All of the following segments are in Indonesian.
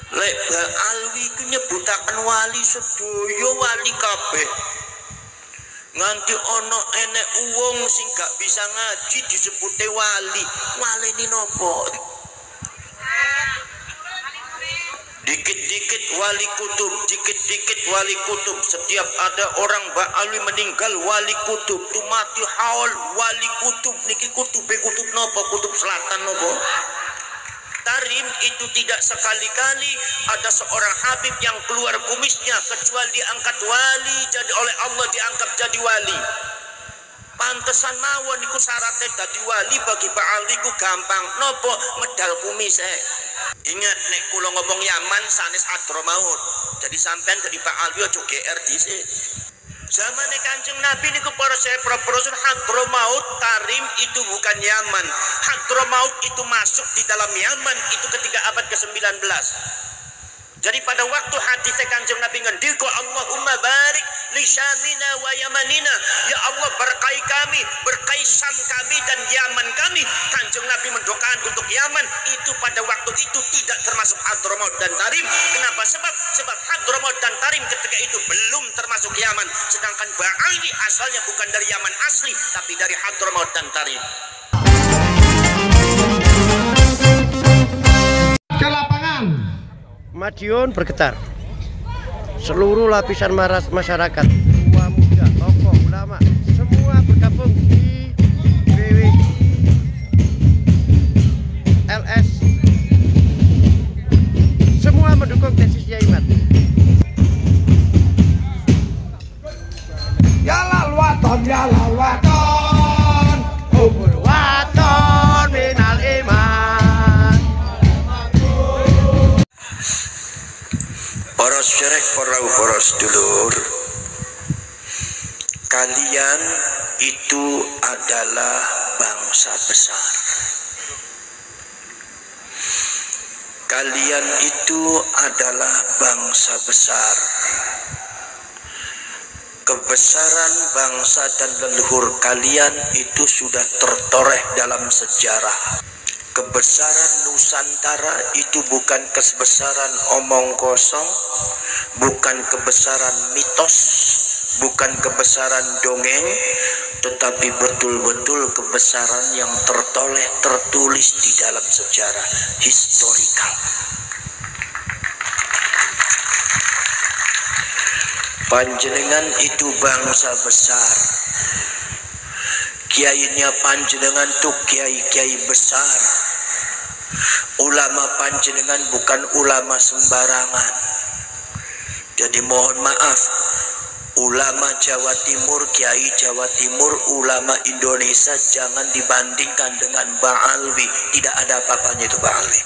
Lek Alwi ku nyebutaken wali sedaya wali kabeh. Nganti ana enek wong sing gak bisa ngaji disebute wali. Walene napa? Dikit-dikit wali kutub, dikit-dikit wali kutub. Setiap ada orang Mbak Alwi meninggal wali kutub, tumati haul wali kutub. Niki kutube kutub napa? Kutub selatan napa? Tarim itu tidak sekali-kali ada seorang habib yang keluar kumisnya kecuali diangkat wali, jadi oleh Allah diangkat jadi wali. Pantesan mawon iku syaratnya dadi wali bagi Pak Alwi ku gampang. Nopo? Medal kumis. Ingat nek kula ngomong Yaman sanes Hadramaut. Jadi sampean jadi Pak Alwi aja GR dhisik. Zamane Kanjeng Nabi niku para Rasul Hadramaut Tarim itu bukan Yaman. Hadramaut itu masuk di dalam Yaman itu ketika abad ke-19. Jadi pada waktu hadis Kanjeng Nabi ngendika Allahumma barik li Syamina wa Yamanina, ya Allah berkahi kami, berkahi Syam kami dan Yaman kami. Kanjeng Nabi mendoakan untuk Yaman, itu pada waktu itu tidak termasuk Hadramaut dan Tarim. Kenapa? Sebab Hadramaut dan Tarim ketika itu belum termasuk Yaman, sedangkan Ba'ali asalnya bukan dari Yaman asli tapi dari Hadramaut dan Tarim. Madiun bergetar. Seluruh lapisan masyarakat, tua muda, tokoh, ulama, semua bergabung di BWLS. Semua mendukung tesis Yai Mat. Ya lalwaton, ya lalwaton, Ubul waton minal iman. Poros syarek, poros dulur, kalian itu adalah bangsa besar. Kalian itu adalah bangsa besar. Kebesaran bangsa dan leluhur kalian itu sudah tertoreh dalam sejarah. Kebesaran Nusantara itu bukan kebesaran omong kosong, bukan kebesaran mitos, bukan kebesaran dongeng, tetapi betul-betul kebesaran yang tertoleh, tertulis di dalam sejarah historikal. Panjenengan itu bangsa besar. Kiainya panjenengan tuh kiai-kiai besar. Ulama panjenengan bukan ulama sembarangan. Jadi mohon maaf, ulama Jawa Timur, kiai Jawa Timur, ulama Indonesia jangan dibandingkan dengan Mbak Alwi. Tidak ada apa-apanya itu Mbak Alwi.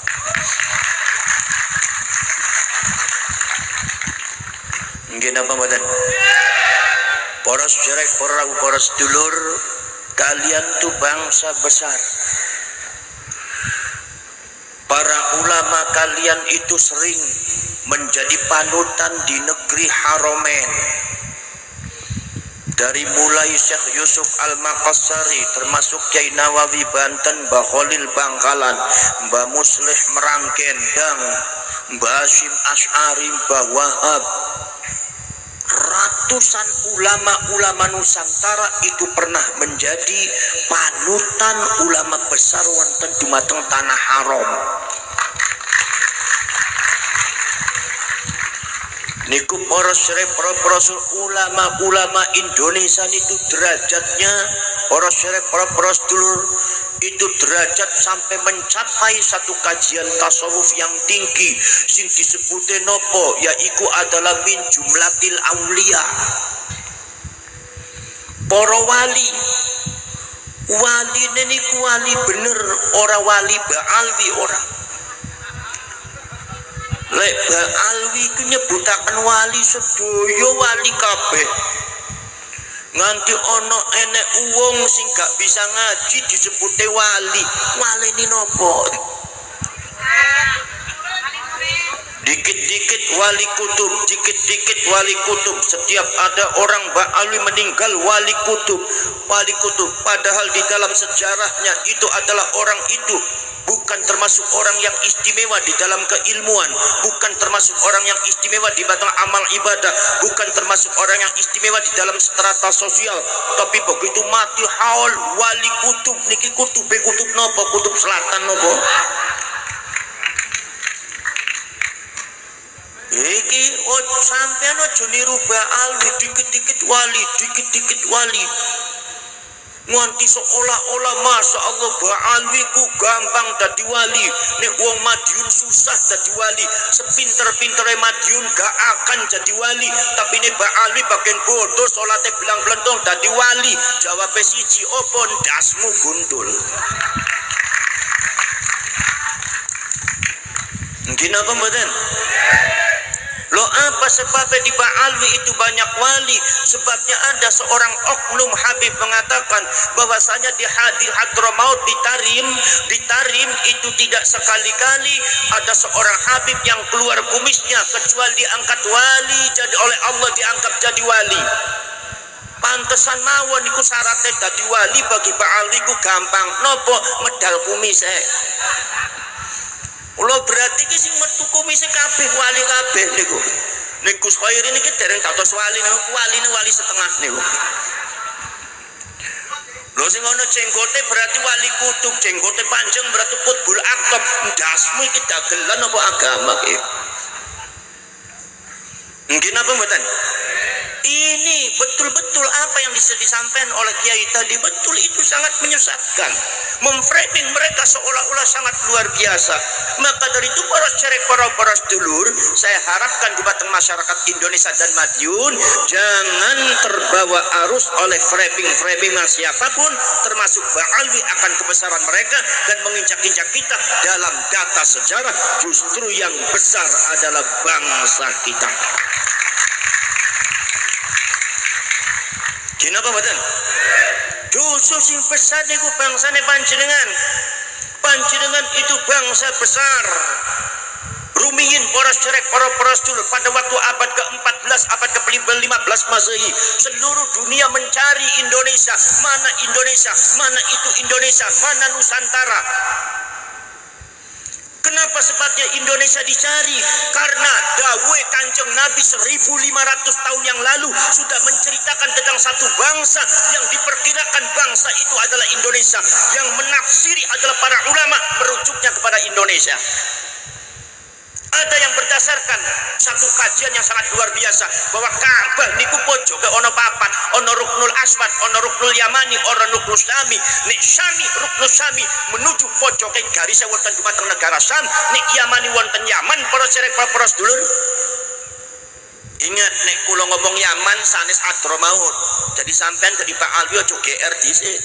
Mungkin apa mboten? Poros jerek, poros dulur, kalian tuh bangsa besar. Para ulama kalian itu sering menjadi panutan di negeri Haromen. Dari mulai Syekh Yusuf Al-Makassari, termasuk Kiai Nawawi Banten, Mbah Khalil Bangkalan, Mbah Muslih Merangkendang, Mbah Hashim Asy'ari, Mbah Wahab. Ratusan ulama-ulama Nusantara itu pernah menjadi panutan ulama besar wonten dumateng tanah haram. Niku poros ulama Indonesia itu derajatnya poros dulur itu derajat sampai mencapai satu kajian tasawuf yang tinggi sing disebute nopo, yaiku adalah min jumlatil aulia. Para wali niku wali bener, ora wali Ba'alwi ora. Lek Ba'alwi ku nyebutaken wali sedaya wali kabeh. Nganti ana enek wong sing gak bisa ngaji disebute wali. Walene napa? Dikit-dikit wali kutub, dikit-dikit wali kutub. Setiap ada orang Mbak Alwi meninggal wali kutub. Padahal di dalam sejarahnya itu adalah orang itu bukan termasuk orang yang istimewa di dalam keilmuan, bukan termasuk orang yang istimewa di batang amal ibadah, bukan termasuk orang yang istimewa di dalam strata sosial, tapi begitu mati haul wali kutub niki kutub nopo, kutub selatan nopo. Iki sampean aja niru Ba'alwi, dikit-dikit wali. Nganti seolah-olah masya Allah Ba'alwi ku gampang dadi wali. Nek wong Madiun susah dadi wali. Sepinter-pintere Madiun gak akan jadi wali. Tapi nek Ba'alwi bagian bodoh salate belang-belentong dadi wali. Jawab siji opo ndasmu gundul. Mungkin apa mboten? Loh apa sebabnya di Ba'alwi itu banyak wali? Sebabnya ada seorang oknum Habib mengatakan bahwasanya di Hadramaut di Tarim itu tidak sekali-kali ada seorang Habib yang keluar kumisnya kecuali diangkat wali, jadi oleh Allah diangkat jadi wali. Pantesan mawon iku syaratnya dadi wali bagi Ba'alwi ku gampang nopo medal kumise. Ulo berarti ki sing metu kumise kabeh wali kabeh niku. Nek Gus Khairi niki dereng dados wali setengah niku. Lho sing ana jenggote berarti wali kutub, jenggote panjang berarti kutbul aktab. Ndasmu iki dagelan apa agama ki? Mungkin apa mboten? Ini betul-betul apa yang disampaikan oleh Kiai tadi, betul itu sangat menyesatkan, memframing mereka seolah-olah sangat luar biasa. Maka dari itu para sedulur, saya harapkan di batang masyarakat Indonesia dan Madiun jangan terbawa arus oleh framing siapapun, termasuk Ba'alwi akan kebesaran mereka dan menginjak-injak kita dalam data sejarah. Justru yang besar adalah bangsa kita. Kenapa mboten? Dosa sing besar niku bangsane panjenengan. Panjenengan itu bangsa besar. Rumiyin poros cerek poros dulu pada waktu abad ke-14, abad ke-15 Masehi, seluruh dunia mencari Indonesia. Mana Indonesia? Mana itu Indonesia? Mana Nusantara? Kenapa sebabnya Indonesia dicari? Karena dawuh Kanjeng Nabi 1500 tahun yang lalu sudah menceritakan tentang satu bangsa yang diperkirakan bangsa itu adalah Indonesia. Yang menafsiri adalah para ulama merujuknya kepada Indonesia. Ada yang berdasarkan satu kajian yang sangat luar biasa bahwa Ka'bah niku pojoke ono papat, ono Ruknul Aswad, ono Ruknul Yamani, ono Ruknul Syami. Nek Syami, Ruknul Syami menuju pojoke garis wonten dumateng negara Syam, nek Yamani wonten Yaman. Para cerek para sedulur, ingat nek kula ngomong Yaman sanes Hadramaut. Jadi sampean jadi Ba'alwi aja GR dhisik.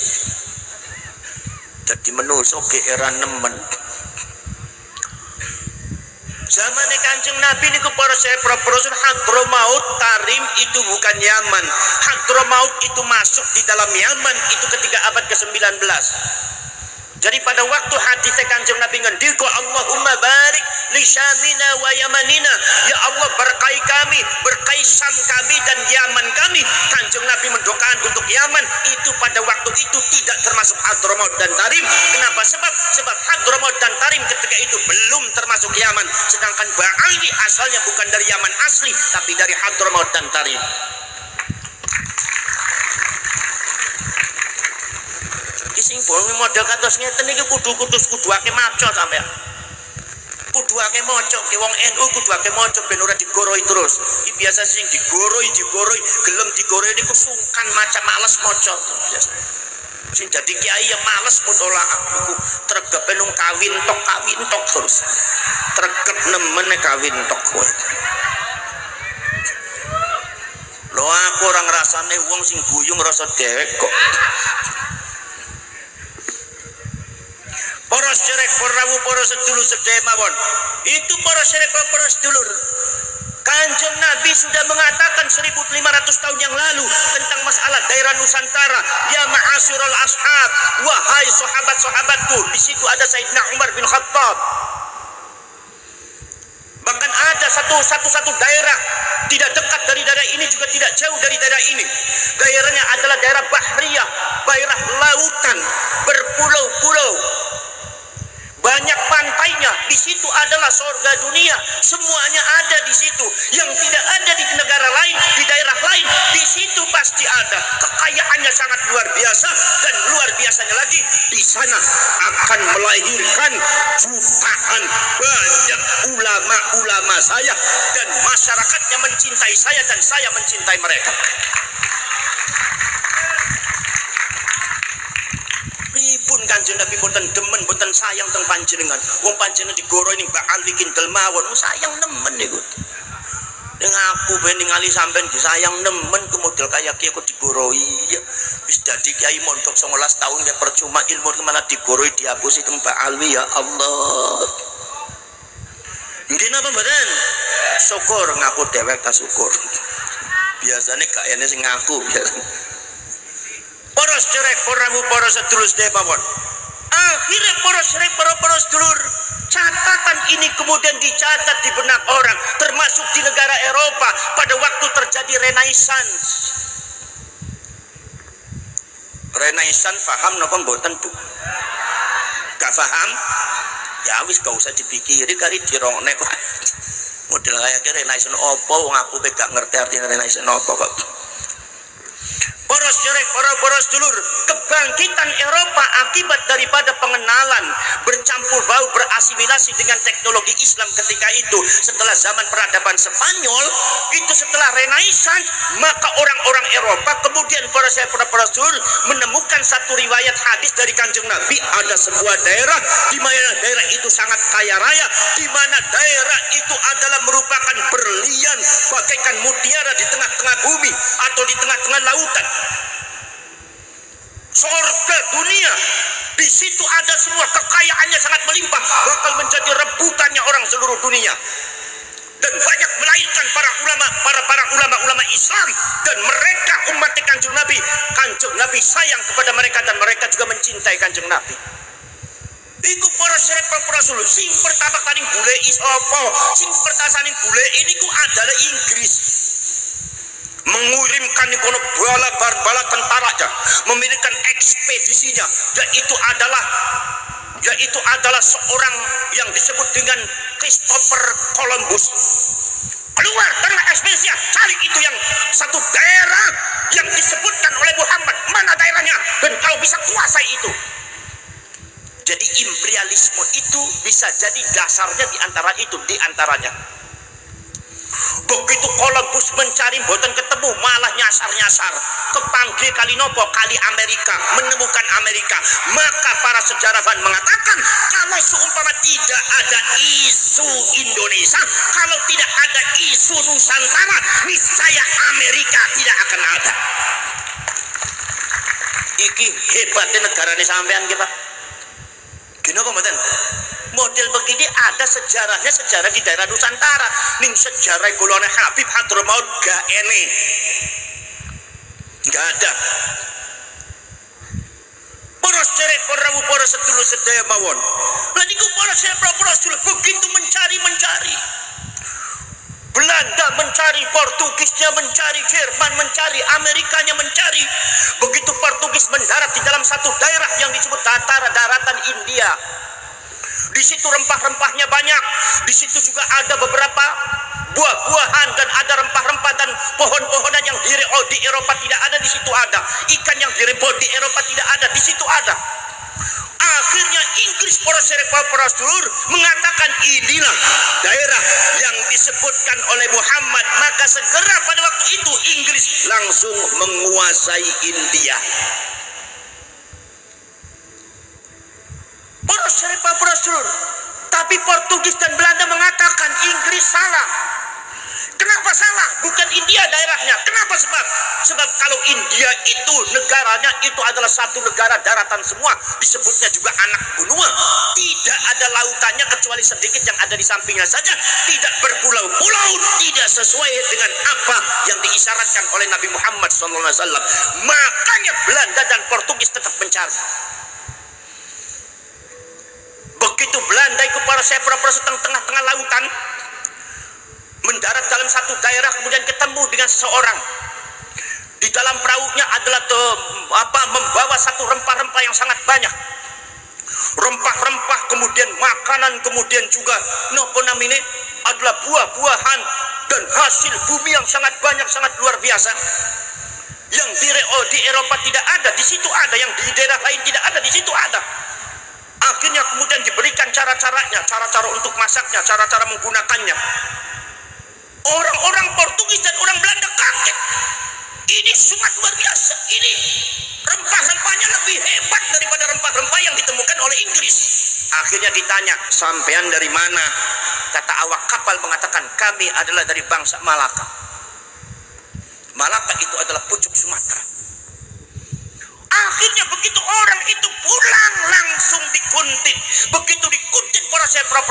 Jadi menungso GR nemen. Zaman Kanjeng Nabi niku para Rasul Hadramaut Tarim itu bukan Yaman. Hadramaut itu masuk di dalam Yaman itu ketika abad ke-19. Jadi pada waktu hadis Kanjeng Nabi ngendika Allahumma barik li Syamina wa Yamanina, ya Allah berkahi kami, berkahi Syam kami dan Yaman kami. Kanjeng Nabi mendoakan untuk Yaman, itu pada waktu itu tidak termasuk Hadramaut dan Tarim. Kenapa? Sebab Hadramaut dan Tarim ketika itu belum termasuk Yaman, sedangkan Ba'alwi asalnya bukan dari Yaman asli tapi dari Hadramaut dan Tarim. Sing boleh model kados ngeten iki kudu ake maca sampean. Kudu ake maca ki wong NU kudu ake maca ben ora digoroi terus. Iki biasa sing digoroi, gelem digoroi niku sungkan maca males maca. Sing dadi kiai ya males mutolaah niku tregepe nang kawin tok terus. Tregep nemen kawin tok kowe. Lho aku ora ngrasane wong sing guyu ngrasa dhewek kok. Poros cerek perawu poros sedulur sedaya mawon. Itu poros cerek poros sedulur. Kanjeng Nabi sudah mengatakan 1500 tahun yang lalu tentang masalah daerah Nusantara. Ya ma'asyiral ashab, wahai sahabat-sahabatku. Di situ ada Sayyidina Umar bin Khattab. Bahkan ada satu daerah tidak dekat dari daerah ini juga tidak jauh dari daerah ini. Daerahnya adalah daerah Bahriyah, daerah lautan berpulau-pulau. banyak pantainya, di situ adalah surga dunia, semuanya ada di situ. Yang tidak ada di negara lain, di daerah lain, di situ pasti ada. Kekayaannya sangat luar biasa, dan luar biasanya lagi di sana akan melahirkan jutaan banyak ulama-ulama saya, dan masyarakatnya mencintai saya dan saya mencintai mereka. Pripun Kanjeng Nabi boten demen boten sayang teng panjenengan. Wong panjenengan digoro ning Mbak Alwi Kindel mawon, sayang nemen niku. Ning aku ben ningali sampean disayang nemen ku model kaya kiye kok digoroi. Wis dadi kiai mondok 19 tahun ya percuma ilmu kemana digoroi dihapusi teng Mbak Alwi ya Allah. Nggih napa mboten? Syukur ngaku dewek ta syukur. Biasane gak ene sing ngaku biasa. Poros cerek poramu poros sedulur mawon. Akhirnya poros cerek poros sedulur, catatan ini kemudian dicatat di benak orang, termasuk di negara Eropa pada waktu terjadi Renaissance. Renaissance paham napa mboten Bu? Gak paham? Ya wis gak usah dipikiri kali dirongone kok. Model kayak Renaissance opo wong aku gak ngerti artinya Renaissance opo kok. Poros cerek, poros dulur, kebangkitan Eropa akibat daripada pengenalan bercampur bau berasimilasi dengan teknologi Islam ketika itu. Setelah zaman peradaban Spanyol itu, setelah Renaissance, maka orang-orang Eropa kemudian poros dulur menemukan satu riwayat hadis dari Kanjeng Nabi. Ada sebuah daerah di mana daerah itu sangat kaya raya, di mana daerah itu adalah merupakan berlian bagaikan mutiara di tengah-tengah bumi atau di tengah-tengah lautan. Surga dunia, di situ ada semua, kekayaannya sangat melimpah, bakal menjadi rebutannya orang seluruh dunia, dan banyak melahirkan para ulama Islam, dan mereka umat Kanjeng Nabi sayang kepada mereka, dan mereka juga mencintai Kanjeng Nabi. Iku para Rasul sing pertama kali golek sapa? Sing pertama golek ini ku adalah Inggris. Mengirimkan kono bala tentaranya, memiliki ekspedisinya, dan itu adalah seorang yang disebut dengan Christopher Columbus. Keluar tengah ekspedisinya, cari itu yang satu daerah yang disebutkan oleh Muhammad, mana daerahnya, dan kau bisa kuasai itu. Jadi imperialisme itu bisa jadi dasarnya di antaranya. Begitu Columbus mencari boten ketemu, malah nyasar kepanggil kali nopo, kali Amerika, menemukan Amerika. Maka para sejarawan mengatakan, kalau seumpama tidak ada isu Indonesia, kalau tidak ada isu Nusantara, niscaya Amerika tidak akan ada. Iki hebatnya negara ini sampean kita. Gini apa mboten? Model begini ada sejarahnya, sejarah di daerah Nusantara. Ning sejarah golongan Habib Hadramaut gak ene. Gak ada. Poros cerek poros sedulur sedaya mawon. Lah niku poros cerek poros sedulur begitu mencari. Belanda mencari, Portugisnya mencari, Jerman mencari, Amerikanya mencari. Begitu Portugis mendarat di dalam satu daerah yang disebut daratan India. Di situ rempah-rempahnya banyak. Di situ juga ada beberapa buah-buahan, dan ada rempah-rempah dan pohon-pohonan yang di Eropa tidak ada, di situ ada. Ikan yang direpot di Eropa tidak ada, di situ ada. Akhirnya Inggris poros dulur mengatakan inilah daerah yang disebutkan oleh Muhammad. Maka segera pada waktu itu Inggris langsung menguasai India. Poros dulur. Tapi Portugis dan Belanda mengatakan Inggris salah. Kenapa salah? Bukan India daerahnya. Kenapa sebab kalau India itu negaranya itu adalah satu negara daratan semua, disebutnya juga anak benua. Tidak ada lautannya kecuali sedikit yang ada di sampingnya saja. Tidak berpulau-pulau, tidak sesuai dengan apa yang diisyaratkan oleh Nabi Muhammad SAW. Makanya Belanda dan Portugis tetap mencari. Begitu Belanda ikut para pura-pura tengah-tengah lautan, mendarat dalam satu daerah, kemudian ketemu dengan seseorang. Di dalam perahunya adalah membawa satu rempah-rempah yang sangat banyak. rempah-rempah, kemudian makanan, kemudian juga nopo namine adalah buah-buahan dan hasil bumi yang sangat banyak, sangat luar biasa. Yang di Eropa tidak ada, di situ ada. Yang di daerah lain tidak ada, di situ ada. Akhirnya kemudian diberikan cara-caranya, cara-cara untuk masaknya, cara-cara menggunakannya. Orang-orang Portugis dan orang Belanda kaget. Ini sangat luar biasa. Ini rempah-rempahnya lebih hebat daripada rempah-rempah yang ditemukan oleh Inggris. Akhirnya ditanya, sampean dari mana? Kata awak kapal mengatakan, kami adalah dari bangsa Malaka. Malaka itu adalah pucuk Sumatera. Akhirnya begitu orang itu pulang langsung dikuntit. Begitu dikuntit para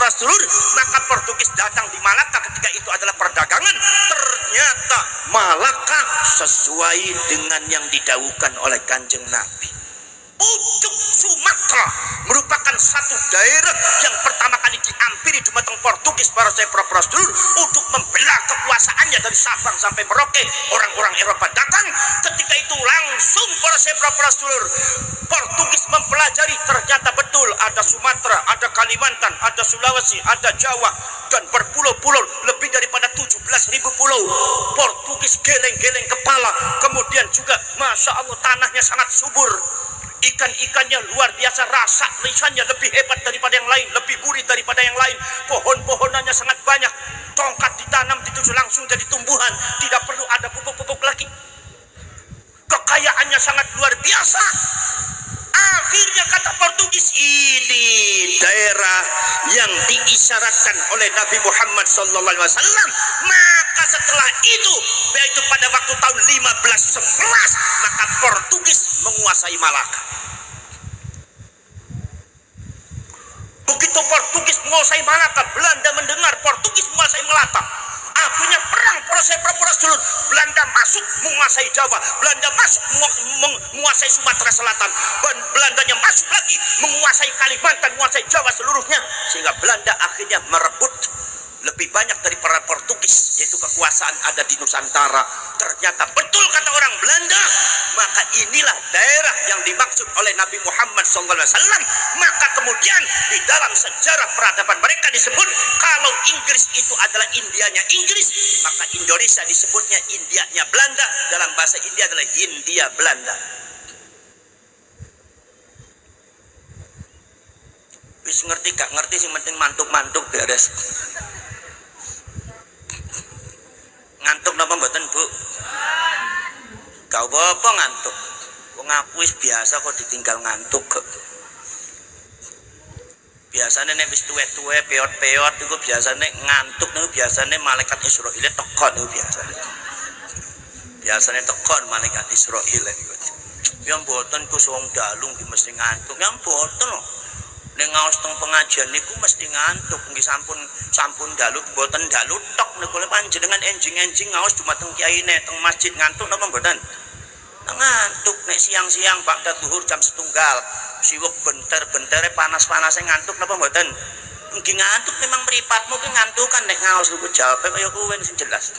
sedulur, maka Portugis datang di Malaka ketika itu adalah perdagangan. Ternyata Malaka sesuai dengan yang didawuhkan oleh Kanjeng Nabi. Pucuk Sumatera merupakan satu daerah yang pertama kali diampiri dumateng Portugis para sedulur untuk membelah kekuasaannya dari Sabang sampai Merauke. Orang-orang Eropa datang ketika itu langsung para sedulur Portugis mempelajari, ternyata betul ada Sumatera, ada Kalimantan, ada Sulawesi, ada Jawa, dan berpulau-pulau lebih daripada 17.000 pulau. Portugis geleng-geleng kepala. Kemudian juga Masya Allah tanahnya sangat subur. Ikan-ikannya luar biasa, rasa lisannya lebih hebat daripada yang lain, lebih gurih daripada yang lain. Pohon-pohonannya sangat banyak. Tongkat ditanam dituju langsung jadi tumbuhan, tidak perlu ada pupuk-pupuk lagi. Kekayaannya sangat luar biasa. Akhirnya kata Portugis, ini daerah yang diisyaratkan oleh Nabi Muhammad SAW. Maka setelah itu, yaitu pada waktu tahun 1511, maka Portugis menguasai Malaka. Begitu Portugis menguasai Malaka, Belanda mendengar Portugis menguasai Malaka. Akhirnya perang proses dulu. Belanda masuk menguasai Jawa, Belanda masuk menguasai Sumatera Selatan, dan Belandanya masuk lagi menguasai Kalimantan, menguasai Jawa seluruhnya, sehingga Belanda akhirnya merebut lebih banyak dari para Portugis, yaitu kekuasaan ada di Nusantara. Ternyata betul kata orang Belanda, maka inilah daerah yang dimaksud oleh Nabi Muhammad SAW. Maka kemudian di dalam sejarah peradaban mereka disebut, kalau Inggris itu adalah Indianya Inggris, maka Indonesia disebutnya Indianya Belanda. Dalam bahasa India adalah Hindia Belanda. Wis ngerti gak ngerti, sing penting mantuk-mantuk beres. Ngantuk napa mboten, Bu? Gak apa-apa ngantuk. Wong aku wis biasa kok ditinggal ngantuk kok. Biasane nek wis tuwek-tuwek, peot-peot iku biasane ngantuk niku biasane malaikat Israil teko niku biasane. Biasane tekon malaikat Israil niku. Ya mboten ku wong dalung di mesti ngantuk. Ya mboten lho. Ning ngaos teng pengajian niku mesti ngantuk. Nggih sampun dalu mboten dalu tok niku panjenengan enjing-enjing ngaos dumateng kiai nek teng masjid ngantuk napa mboten? Ngantuk nek siang-siang bakda zuhur jam 1 siwuk benter-bentere panas-panase ngantuk napa mboten? Nggih ngantuk memang mripatmu ki ngantukan nek ngaos niku jawab kaya kuwi sing jelas.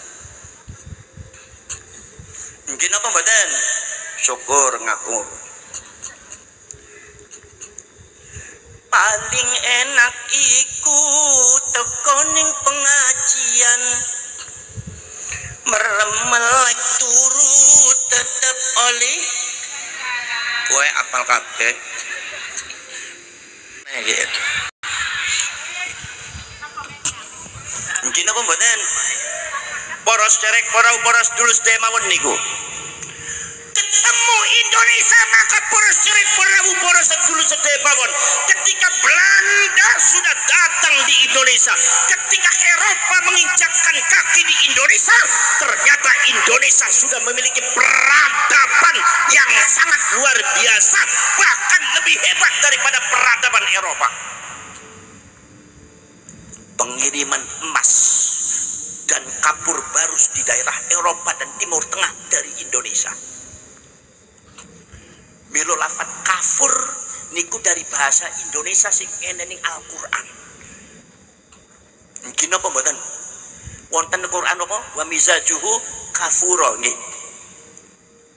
Nggih napa mboten? Syukur ngaku. Paling enak iku teko ning pengajian, meremelek turu tetep oleh kowe apal kabeh. Nggih. Mungkin apa mboten? Poros cerek poros dulus teh mawon niku. Ketemu Indonesia maka poros cerek poros dulus teh mawon. Ketika Belanda sudah datang di Indonesia, ketika Eropa menginjakkan kaki di Indonesia, ternyata Indonesia sudah memiliki peradaban yang sangat luar biasa, bahkan lebih hebat daripada peradaban Eropa. Pengiriman emas dan kapur barus di daerah Eropa dan Timur Tengah dari Indonesia. Milo lafat kafur niku dari bahasa Indonesia sing ning Al-Qur'an. Nggih napa mboten? Wonten Al-Qur'an apa? Wa mizajuhu kafura nggih.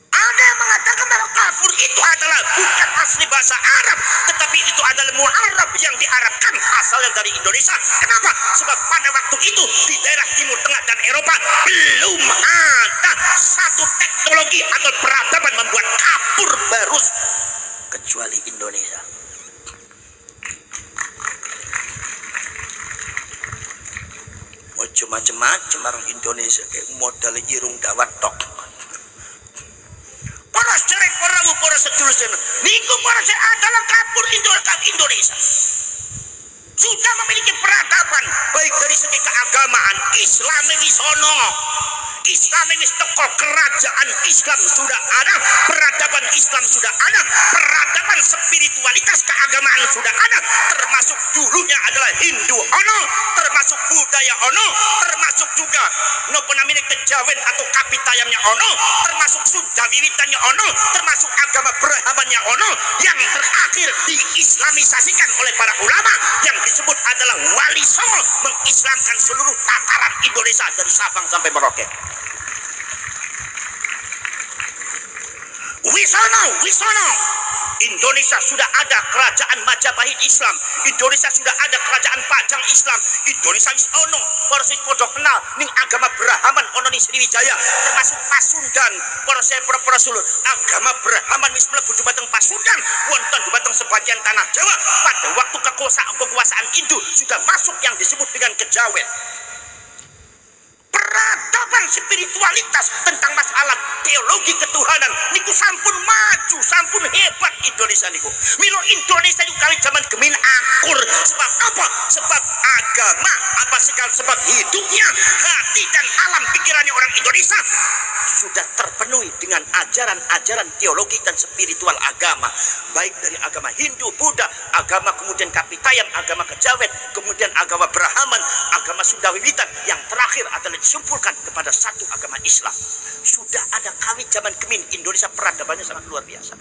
Ada yang mengatakan Agama kafir itu adalah bukan asli bahasa Arab, tetapi itu adalah mu'arab yang diarabkan asalnya dari Indonesia. Kenapa? Sebab pada waktu itu di daerah Timur Tengah dan Eropa belum ada satu teknologi atau peradaban membuat kapur barus kecuali Indonesia. Ojo macem-macem orang Indonesia kayak modal irung dawat tok. Poros jelek perahu poros sedulur niku poros adalah kapur Indonesia. Sudah memiliki peradaban baik dari segi keagamaan Islam wisono. Islam wis teko kerajaan Islam sudah ada, peradaban Islam sudah ada, peradaban spiritualitas keagamaan sudah ada, termasuk dulunya adalah Hindu ono, termasuk budaya ono, termasuk juga napa namanya kejawen atau kapitayamnya ono, termasuk Sunda wiwitannya ono, termasuk agama Brahmannya ono, yang terakhir diislamisasikan oleh para ulama yang disebut adalah Wali Songo, mengislamkan seluruh tataran Indonesia dari Sabang sampai Merauke. Wisono. Indonesia sudah ada kerajaan Majapahit Islam. Indonesia sudah ada kerajaan Pajang Islam. Indonesia wis ono persis podo kenal ning agama Brahman ono ning Sriwijaya, termasuk Pasundan. Para agama Brahman wis mlebu dhumateng Pasundan, wonten dhumateng sebagian tanah Jawa. Pada waktu kekuasaan Hindu sudah masuk yang disebut dengan kejawen. Peradaban spiritualitas tentang masalah teologi ketuhanan niku sampun maju, sampun hebat Indonesia niku. Milo Indonesia niku kali zaman gemin akur. Sebab apa? Sebab agama, apa sebab hidupnya, hati dan alam pikirannya orang Indonesia sudah terpenuhi dengan ajaran-ajaran teologi dan spiritual agama, baik dari agama Hindu, Buddha, agama kemudian Kapitayam, agama Kejawen, kemudian agama Brahman, agama Sunda Wiwitan, yang terakhir adalah disimpulkan kepada satu agama Islam. Sudah ada kami zaman kemin, Indonesia peradabannya sangat luar biasa.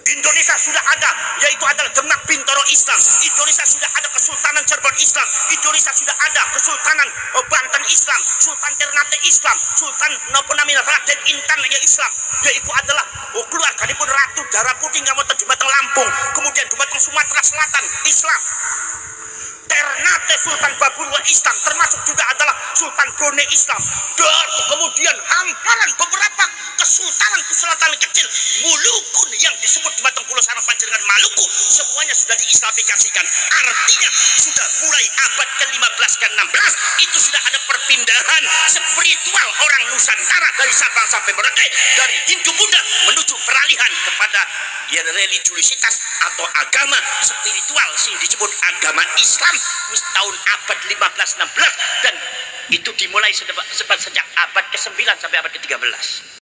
Indonesia sudah ada, yaitu adalah Demak Bintoro Islam. Indonesia sudah ada Kesultanan Cirebon Islam. Indonesia sudah ada Kesultanan Banten Islam, Sultan Ternate Islam, Sultan Raden Intan Islam, yaitu adalah keluarganipun Ratu Darah Putih ngamonten dhumateng Lampung, kemudian dhumateng Sumatera Selatan Islam. Ternate Sultan Babulwa Islam, termasuk juga adalah Sultan Brunei Islam, dan kemudian hamparan beberapa kesultanan kecil mulukun yang disebut di Batang Pulau Sarang Panjenengan Maluku, semuanya sudah diislamikasikan. Artinya sudah mulai abad ke-15 ke-16 itu sudah ada perpindahan spiritual orang Nusantara dari Sabang sampai Merauke, dari Hindu Buddha menuju peralihan kepada religiusitas atau agama spiritual sing disebut agama Islam wis tahun abad 15-16, dan itu dimulai sejak abad ke-9 sampai abad ke-13.